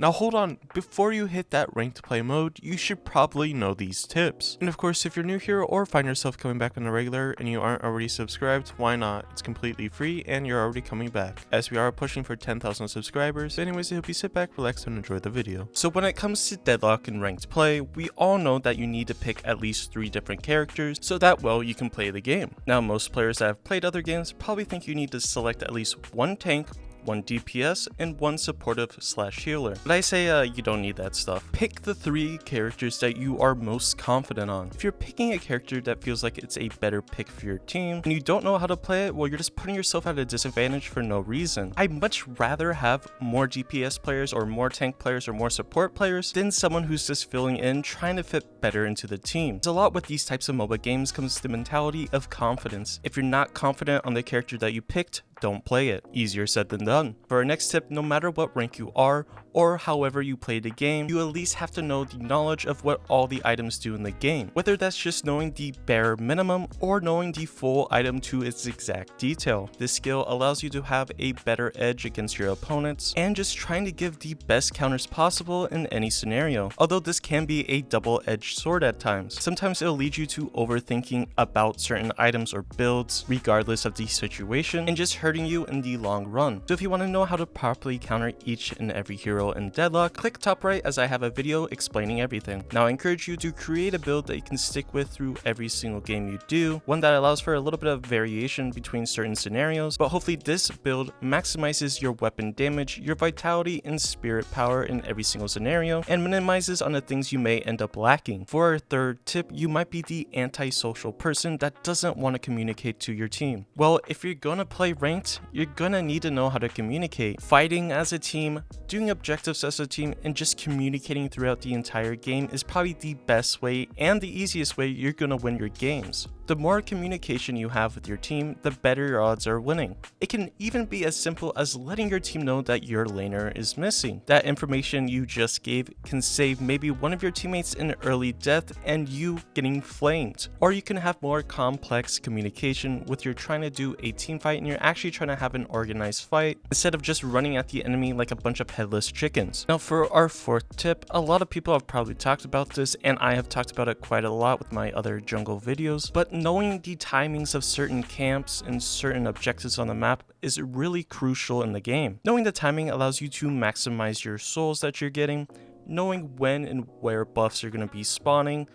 Now hold on, before you hit that ranked play mode, you should probably know these tips. And of course, if you're new here or find yourself coming back on the regular and you aren't already subscribed, why not? It's completely free and you're already coming back, as we are pushing for 10,000 subscribers. But anyways, I hope you sit back, relax, and enjoy the video. So when it comes to Deadlock and ranked play, we all know that you need to pick at least 3 different characters so that well you can play the game. Now most players that have played other games probably think you need to select at least 1 tank, 1 DPS, and 1 supportive/healer. But I say you don't need that stuff. Pick the 3 characters that you are most confident on. If you're picking a character that feels like it's a better pick for your team and you don't know how to play it, well, you're just putting yourself at a disadvantage for no reason. I'd much rather have more DPS players or more tank players or more support players than someone who's just filling in trying to fit better into the team. There's a lot with these types of MOBA games comes the mentality of confidence. If you're not confident on the character that you picked, don't play it. Easier said than done. For our next tip, no matter what rank you are or however you play the game, you at least have to know the knowledge of what all the items do in the game. Whether that's just knowing the bare minimum or knowing the full item to its exact detail. This skill allows you to have a better edge against your opponents and just trying to give the best counters possible in any scenario. Although this can be a double-edged sword at times. Sometimes it'll lead you to overthinking about certain items or builds regardless of the situation and just hurting you in the long run. So if you want to know how to properly counter each and every hero in Deadlock, click top right as I have a video explaining everything. Now I encourage you to create a build that you can stick with through every single game you do, one that allows for a little bit of variation between certain scenarios, but hopefully this build maximizes your weapon damage, your vitality, and spirit power in every single scenario, and minimizes on the things you may end up lacking. For our third tip, you might be the antisocial person that doesn't want to communicate to your team. Well, if you're gonna play ranked, you're gonna need to know how to communicate. Fighting as a team, doing objectives as a team, and just communicating throughout the entire game is probably the best way and the easiest way you're gonna win your games. The more communication you have with your team, the better your odds are winning. It can even be as simple as letting your team know that your laner is missing. That information you just gave can save maybe one of your teammates an early death and you getting flamed. Or you can have more complex communication with you're trying to do a team fight and you're actually trying to have an organized fight instead of just running at the enemy like a bunch of headless chickens. Now for our fourth tip, a lot of people have probably talked about this and I have talked about it quite a lot with my other jungle videos, but knowing the timings of certain camps and certain objectives on the map is really crucial in the game. Knowing the timing allows you to maximize your souls that you're getting, knowing when and where buffs are going to be spawning,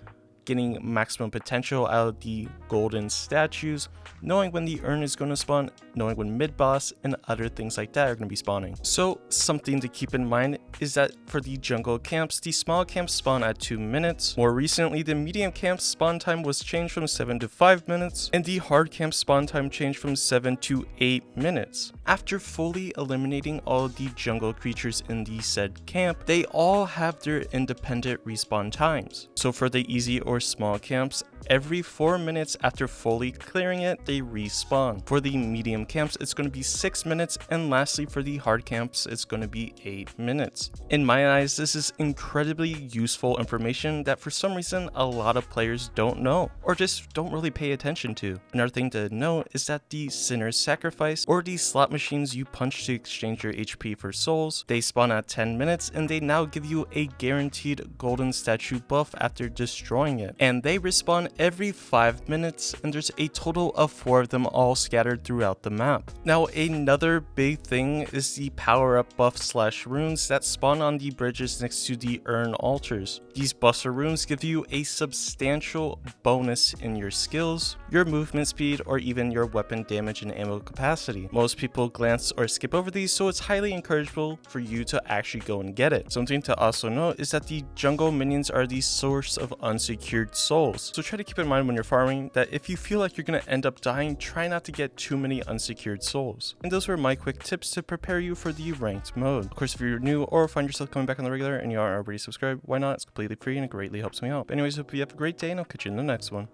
getting maximum potential out of the golden statues, knowing when the urn is going to spawn, knowing when mid boss and other things like that are going to be spawning. So something to keep in mind is that for the jungle camps, the small camps spawn at 2 minutes. More recently, the medium camps spawn time was changed from 7 to 5 minutes, and the hard camp spawn time changed from 7 to 8 minutes. After fully eliminating all of the jungle creatures in the said camp, they all have their independent respawn times. So for the easy or small camps, every 4 minutes after fully clearing it, they respawn. For the medium camps, it's going to be 6 minutes, and lastly for the hard camps, it's going to be 8 minutes. In my eyes, this is incredibly useful information that for some reason a lot of players don't know or just don't really pay attention to. Another thing to note is that the Sinner's Sacrifice or the slot machines you punch to exchange your HP for souls, they spawn at 10 minutes and they now give you a guaranteed golden statue buff after destroying it. And they respawn every 5 minutes, and there's a total of 4 of them all scattered throughout the map. Now another big thing is the power up buff / runes that spawn on the bridges next to the urn altars. These buffs or runes give you a substantial bonus in your skills, your movement speed, or even your weapon damage and ammo capacity. Most people glance or skip over these, so it's highly encourageable for you to actually go and get it. Something to also note is that the jungle minions are the source of unsecured souls, so try to keep in mind when you're farming that if you feel like you're going to end up dying, try not to get too many unsecured souls. And those were my quick tips to prepare you for the ranked mode. Of course, if you're new or find yourself coming back on the regular and you aren't already subscribed, why not? It's completely free and it greatly helps me out. But anyways, hope you have a great day and I'll catch you in the next one.